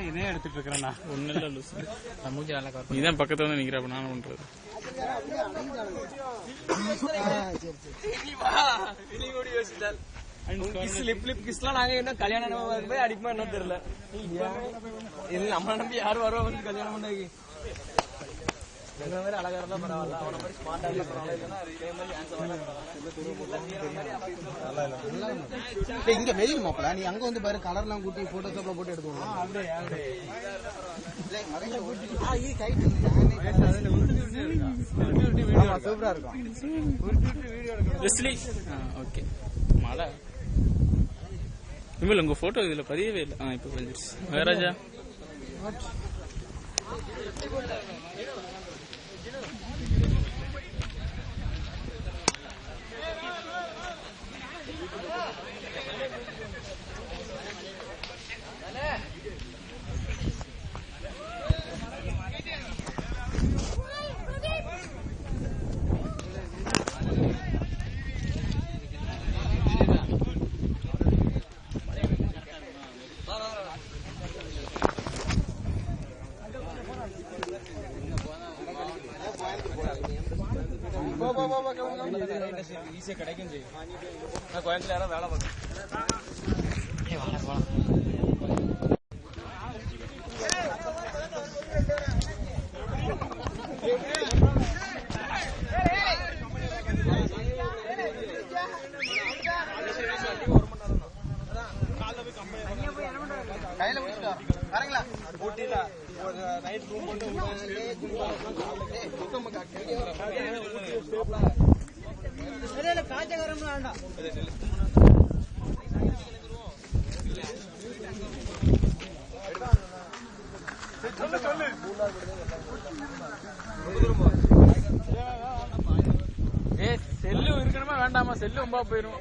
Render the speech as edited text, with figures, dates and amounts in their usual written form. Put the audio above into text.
இதே எடுத்துட்டு இருக்கிறேன் நான் ஒண்ணு இல்ல லூசு நீதான் பக்கத்துல வந்து நிக்கிறப்ப நானும் பண்றது நாங்க என்ன கல்யாணம் போய் அடிக்குமா என்ன தெரியல நம்ம நம்பி யாரும் வருவா கல்யாணம் பண்ணி அழகாரதான் பரவாயில்ல அவனை மாதிரி ஸ்மார்ட்டா இல்ல பரவாயில்ல இங்க வெயில் மாப்பிள நீ அங்க வந்து பாரு கலர் எல்லாம் கூட்டி போட்டோஷாப்ல போட்டு எடுத்துக்கணும் சூப்பரா இருக்கும் ஓகே மழை இனிமேல் உங்க போட்டோ இதுல பதியவே இல்லை இப்ப பதிஞ்சிருச்சு மகாராஜா ஈஸியா கிடைக்கும் செய்யும் கோயம்புல யாரும் வேலை பார்க்க கையில முடிச்சுட்டா வரீங்களா ஊட்டில நைட் ரூம் போட்டு காய்ச்சகாரம் வேண்டாம் செல்லு இருக்கணுமா வேண்டாமா செல்லு ரொம்ப போயிரும்